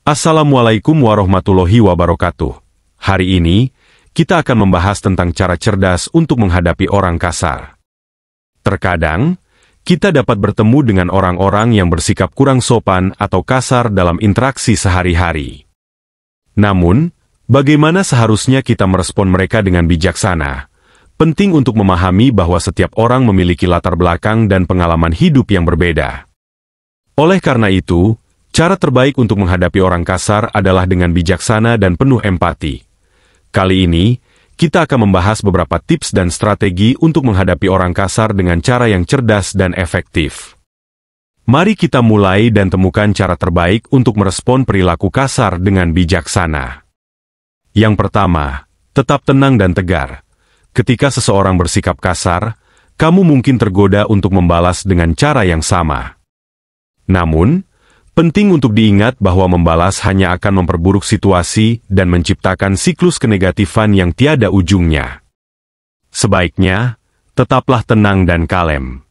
Assalamualaikum warahmatullahi wabarakatuh. Hari ini, kita akan membahas tentang cara cerdas untuk menghadapi orang kasar. Terkadang, kita dapat bertemu dengan orang-orang yang bersikap kurang sopan atau kasar dalam interaksi sehari-hari. Namun, bagaimana seharusnya kita merespon mereka dengan bijaksana? Penting untuk memahami bahwa setiap orang memiliki latar belakang dan pengalaman hidup yang berbeda. Oleh karena itu, cara terbaik untuk menghadapi orang kasar adalah dengan bijaksana dan penuh empati. Kali ini, kita akan membahas beberapa tips dan strategi untuk menghadapi orang kasar dengan cara yang cerdas dan efektif. Mari kita mulai dan temukan cara terbaik untuk merespon perilaku kasar dengan bijaksana. Yang pertama, tetap tenang dan tegar. Ketika seseorang bersikap kasar, kamu mungkin tergoda untuk membalas dengan cara yang sama. Namun, penting untuk diingat bahwa membalas hanya akan memperburuk situasi dan menciptakan siklus kenegatifan yang tiada ujungnya. Sebaiknya, tetaplah tenang dan kalem.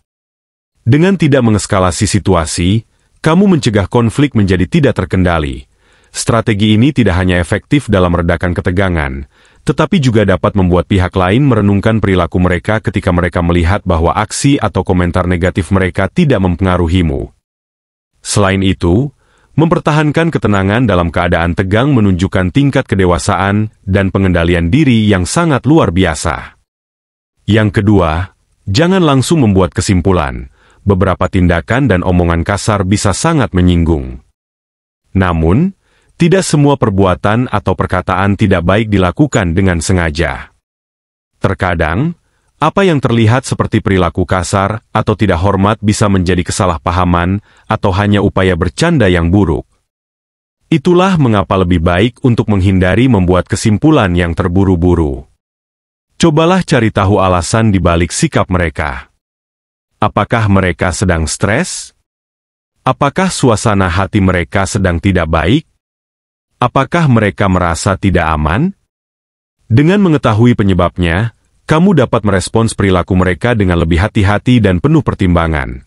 Dengan tidak mengeskalasi situasi, kamu mencegah konflik menjadi tidak terkendali. Strategi ini tidak hanya efektif dalam meredakan ketegangan, tetapi juga dapat membuat pihak lain merenungkan perilaku mereka ketika mereka melihat bahwa aksi atau komentar negatif mereka tidak mempengaruhimu. Selain itu, mempertahankan ketenangan dalam keadaan tegang menunjukkan tingkat kedewasaan dan pengendalian diri yang sangat luar biasa. Yang kedua, jangan langsung membuat kesimpulan. Beberapa tindakan dan omongan kasar bisa sangat menyinggung. Namun, tidak semua perbuatan atau perkataan tidak baik dilakukan dengan sengaja. Terkadang, apa yang terlihat seperti perilaku kasar atau tidak hormat bisa menjadi kesalahpahaman atau hanya upaya bercanda yang buruk. Itulah mengapa lebih baik untuk menghindari membuat kesimpulan yang terburu-buru. Cobalah cari tahu alasan di balik sikap mereka. Apakah mereka sedang stres? Apakah suasana hati mereka sedang tidak baik? Apakah mereka merasa tidak aman? Dengan mengetahui penyebabnya, kamu dapat merespons perilaku mereka dengan lebih hati-hati dan penuh pertimbangan.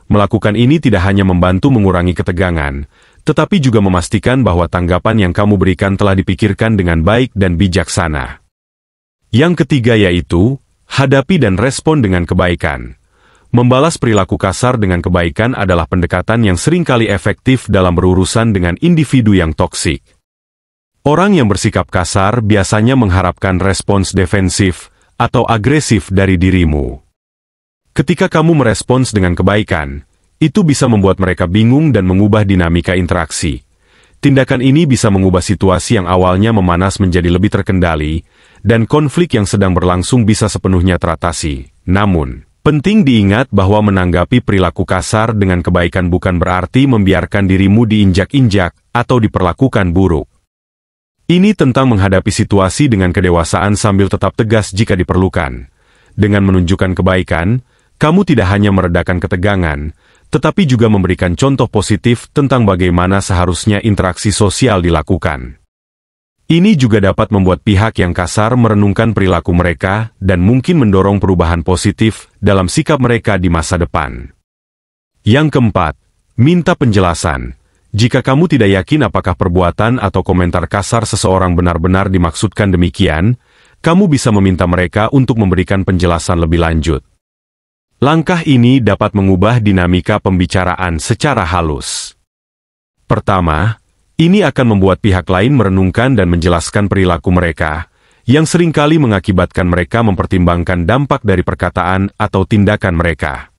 Melakukan ini tidak hanya membantu mengurangi ketegangan, tetapi juga memastikan bahwa tanggapan yang kamu berikan telah dipikirkan dengan baik dan bijaksana. Yang ketiga yaitu, hadapi dan respon dengan kebaikan. Membalas perilaku kasar dengan kebaikan adalah pendekatan yang seringkali efektif dalam berurusan dengan individu yang toksik. Orang yang bersikap kasar biasanya mengharapkan respons defensif atau agresif dari dirimu. Ketika kamu merespons dengan kebaikan, itu bisa membuat mereka bingung dan mengubah dinamika interaksi. Tindakan ini bisa mengubah situasi yang awalnya memanas menjadi lebih terkendali, dan konflik yang sedang berlangsung bisa sepenuhnya teratasi. Namun, penting diingat bahwa menanggapi perilaku kasar dengan kebaikan bukan berarti membiarkan dirimu diinjak-injak atau diperlakukan buruk. Ini tentang menghadapi situasi dengan kedewasaan sambil tetap tegas jika diperlukan. Dengan menunjukkan kebaikan, kamu tidak hanya meredakan ketegangan, tetapi juga memberikan contoh positif tentang bagaimana seharusnya interaksi sosial dilakukan. Ini juga dapat membuat pihak yang kasar merenungkan perilaku mereka dan mungkin mendorong perubahan positif dalam sikap mereka di masa depan. Yang keempat, minta penjelasan. Jika kamu tidak yakin apakah perbuatan atau komentar kasar seseorang benar-benar dimaksudkan demikian, kamu bisa meminta mereka untuk memberikan penjelasan lebih lanjut. Langkah ini dapat mengubah dinamika pembicaraan secara halus. Pertama, ini akan membuat pihak lain merenungkan dan menjelaskan perilaku mereka, yang seringkali mengakibatkan mereka mempertimbangkan dampak dari perkataan atau tindakan mereka.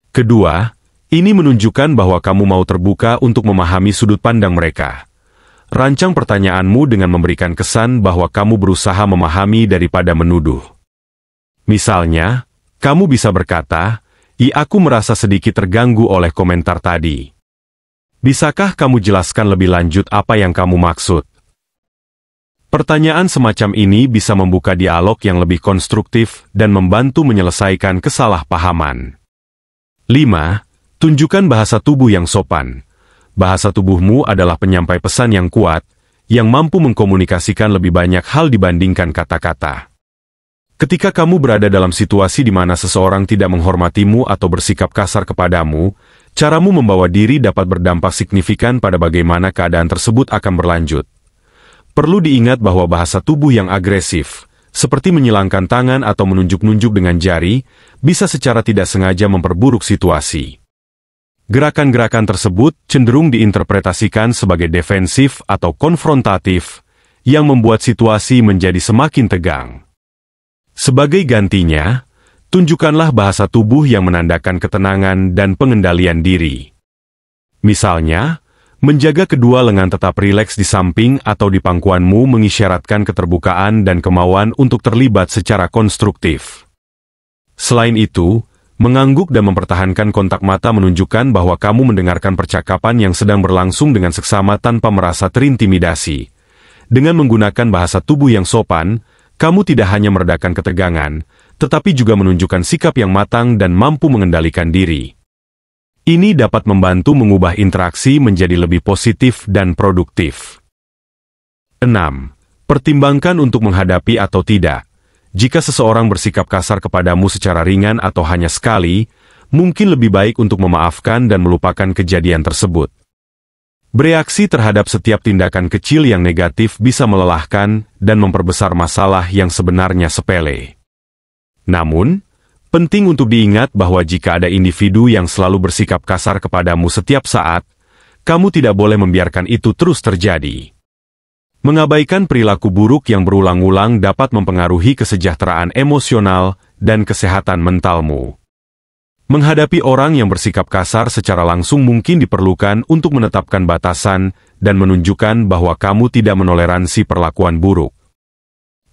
Kedua, ini menunjukkan bahwa kamu mau terbuka untuk memahami sudut pandang mereka. Rancang pertanyaanmu dengan memberikan kesan bahwa kamu berusaha memahami daripada menuduh. Misalnya, kamu bisa berkata, aku merasa sedikit terganggu oleh komentar tadi. Bisakah kamu jelaskan lebih lanjut apa yang kamu maksud? Pertanyaan semacam ini bisa membuka dialog yang lebih konstruktif dan membantu menyelesaikan kesalahpahaman. 5. Tunjukkan bahasa tubuh yang sopan. Bahasa tubuhmu adalah penyampai pesan yang kuat, yang mampu mengkomunikasikan lebih banyak hal dibandingkan kata-kata. Ketika kamu berada dalam situasi di mana seseorang tidak menghormatimu atau bersikap kasar kepadamu, Caramu membawa diri dapat berdampak signifikan pada bagaimana keadaan tersebut akan berlanjut. Perlu diingat bahwa bahasa tubuh yang agresif, seperti menyilangkan tangan atau menunjuk-nunjuk dengan jari, bisa secara tidak sengaja memperburuk situasi. Gerakan-gerakan tersebut cenderung diinterpretasikan sebagai defensif atau konfrontatif, yang membuat situasi menjadi semakin tegang. Sebagai gantinya, tunjukkanlah bahasa tubuh yang menandakan ketenangan dan pengendalian diri. Misalnya, menjaga kedua lengan tetap rileks di samping atau di pangkuanmu mengisyaratkan keterbukaan dan kemauan untuk terlibat secara konstruktif. Selain itu, mengangguk dan mempertahankan kontak mata menunjukkan bahwa kamu mendengarkan percakapan yang sedang berlangsung dengan seksama tanpa merasa terintimidasi. Dengan menggunakan bahasa tubuh yang sopan, kamu tidak hanya meredakan ketegangan, tetapi juga menunjukkan sikap yang matang dan mampu mengendalikan diri. Ini dapat membantu mengubah interaksi menjadi lebih positif dan produktif. 6. Pertimbangkan untuk menghadapi atau tidak. Jika seseorang bersikap kasar kepadamu secara ringan atau hanya sekali, mungkin lebih baik untuk memaafkan dan melupakan kejadian tersebut. Bereaksi terhadap setiap tindakan kecil yang negatif bisa melelahkan dan memperbesar masalah yang sebenarnya sepele. Namun, penting untuk diingat bahwa jika ada individu yang selalu bersikap kasar kepadamu setiap saat, kamu tidak boleh membiarkan itu terus terjadi. Mengabaikan perilaku buruk yang berulang-ulang dapat mempengaruhi kesejahteraan emosional dan kesehatan mentalmu. Menghadapi orang yang bersikap kasar secara langsung mungkin diperlukan untuk menetapkan batasan dan menunjukkan bahwa kamu tidak menoleransi perlakuan buruk.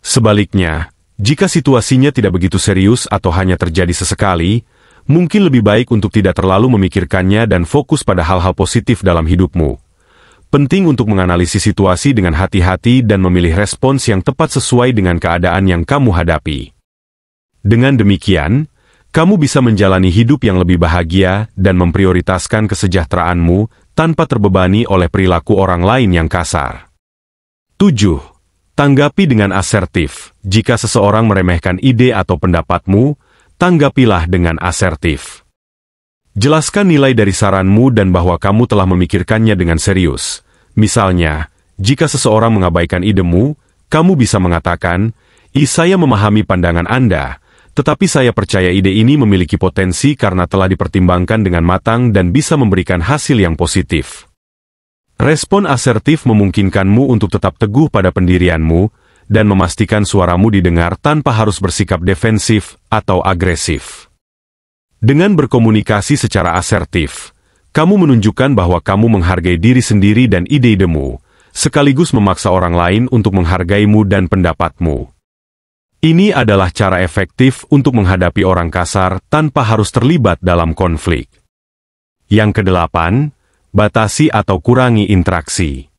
Sebaliknya, jika situasinya tidak begitu serius atau hanya terjadi sesekali, mungkin lebih baik untuk tidak terlalu memikirkannya dan fokus pada hal-hal positif dalam hidupmu. Penting untuk menganalisis situasi dengan hati-hati dan memilih respons yang tepat sesuai dengan keadaan yang kamu hadapi. Dengan demikian, kamu bisa menjalani hidup yang lebih bahagia dan memprioritaskan kesejahteraanmu tanpa terbebani oleh perilaku orang lain yang kasar. 7. Tanggapi dengan asertif. Jika seseorang meremehkan ide atau pendapatmu, tanggapilah dengan asertif. Jelaskan nilai dari saranmu dan bahwa kamu telah memikirkannya dengan serius. Misalnya, jika seseorang mengabaikan idemu, kamu bisa mengatakan, saya memahami pandangan Anda, tetapi saya percaya ide ini memiliki potensi karena telah dipertimbangkan dengan matang dan bisa memberikan hasil yang positif. Respon asertif memungkinkanmu untuk tetap teguh pada pendirianmu dan memastikan suaramu didengar tanpa harus bersikap defensif atau agresif. Dengan berkomunikasi secara asertif, kamu menunjukkan bahwa kamu menghargai diri sendiri dan ide-idemu, sekaligus memaksa orang lain untuk menghargaimu dan pendapatmu. Ini adalah cara efektif untuk menghadapi orang kasar tanpa harus terlibat dalam konflik. Yang kedelapan, batasi atau kurangi interaksi.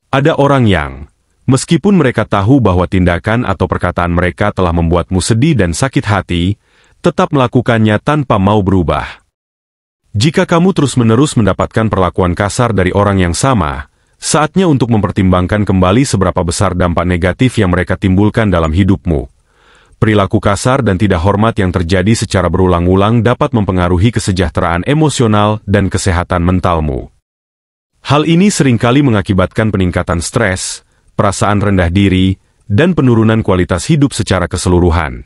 Ada orang yang, meskipun mereka tahu bahwa tindakan atau perkataan mereka telah membuatmu sedih dan sakit hati, tetap melakukannya tanpa mau berubah. Jika kamu terus-menerus mendapatkan perlakuan kasar dari orang yang sama, saatnya untuk mempertimbangkan kembali seberapa besar dampak negatif yang mereka timbulkan dalam hidupmu. Perilaku kasar dan tidak hormat yang terjadi secara berulang-ulang dapat mempengaruhi kesejahteraan emosional dan kesehatan mentalmu. Hal ini seringkali mengakibatkan peningkatan stres, perasaan rendah diri, dan penurunan kualitas hidup secara keseluruhan.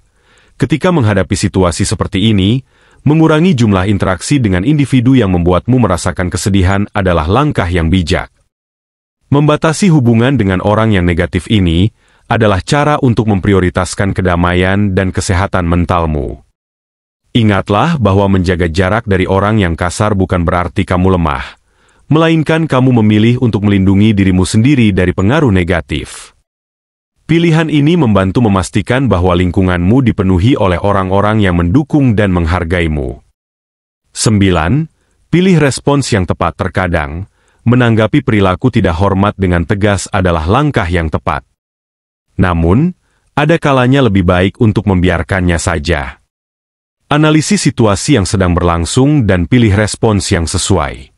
Ketika menghadapi situasi seperti ini, mengurangi jumlah interaksi dengan individu yang membuatmu merasakan kesedihan adalah langkah yang bijak. Membatasi hubungan dengan orang yang negatif ini adalah cara untuk memprioritaskan kedamaian dan kesehatan mentalmu. Ingatlah bahwa menjaga jarak dari orang yang kasar bukan berarti kamu lemah, melainkan kamu memilih untuk melindungi dirimu sendiri dari pengaruh negatif. Pilihan ini membantu memastikan bahwa lingkunganmu dipenuhi oleh orang-orang yang mendukung dan menghargaimu. 9. Pilih respons yang tepat. Terkadang, menanggapi perilaku tidak hormat dengan tegas adalah langkah yang tepat. Namun, ada kalanya lebih baik untuk membiarkannya saja. Analisis situasi yang sedang berlangsung dan pilih respons yang sesuai.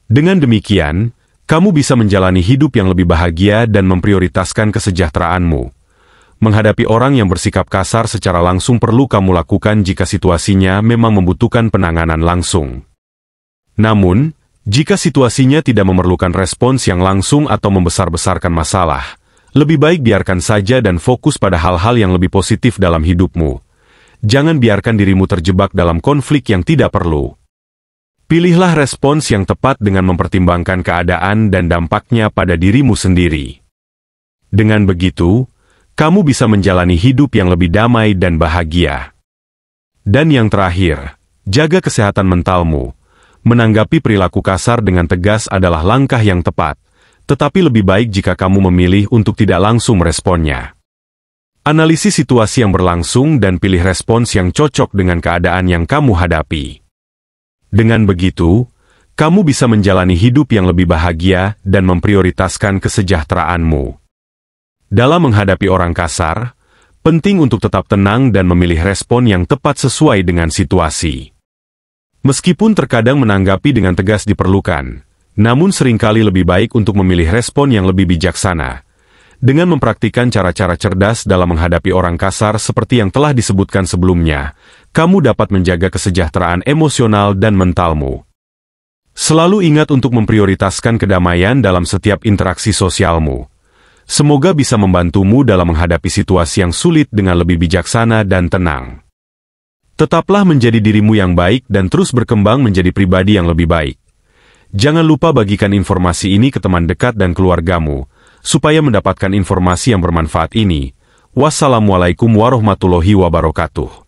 Dengan demikian, kamu bisa menjalani hidup yang lebih bahagia dan memprioritaskan kesejahteraanmu. Menghadapi orang yang bersikap kasar secara langsung perlu kamu lakukan jika situasinya memang membutuhkan penanganan langsung. Namun, jika situasinya tidak memerlukan respons yang langsung atau membesar-besarkan masalah, lebih baik biarkan saja dan fokus pada hal-hal yang lebih positif dalam hidupmu. Jangan biarkan dirimu terjebak dalam konflik yang tidak perlu. Pilihlah respons yang tepat dengan mempertimbangkan keadaan dan dampaknya pada dirimu sendiri. Dengan begitu, kamu bisa menjalani hidup yang lebih damai dan bahagia. Dan yang terakhir, jaga kesehatan mentalmu. Menanggapi perilaku kasar dengan tegas adalah langkah yang tepat, tetapi lebih baik jika kamu memilih untuk tidak langsung meresponnya. Analisis situasi yang berlangsung dan pilih respons yang cocok dengan keadaan yang kamu hadapi. Dengan begitu, kamu bisa menjalani hidup yang lebih bahagia dan memprioritaskan kesejahteraanmu. Dalam menghadapi orang kasar, penting untuk tetap tenang dan memilih respon yang tepat sesuai dengan situasi. Meskipun terkadang menanggapi dengan tegas diperlukan, namun seringkali lebih baik untuk memilih respon yang lebih bijaksana. Dengan mempraktikkan cara-cara cerdas dalam menghadapi orang kasar seperti yang telah disebutkan sebelumnya, kamu dapat menjaga kesejahteraan emosional dan mentalmu. Selalu ingat untuk memprioritaskan kedamaian dalam setiap interaksi sosialmu. Semoga bisa membantumu dalam menghadapi situasi yang sulit dengan lebih bijaksana dan tenang. Tetaplah menjadi dirimu yang baik dan terus berkembang menjadi pribadi yang lebih baik. Jangan lupa bagikan informasi ini ke teman dekat dan keluargamu, supaya mendapatkan informasi yang bermanfaat ini. Wassalamualaikum warahmatullahi wabarakatuh.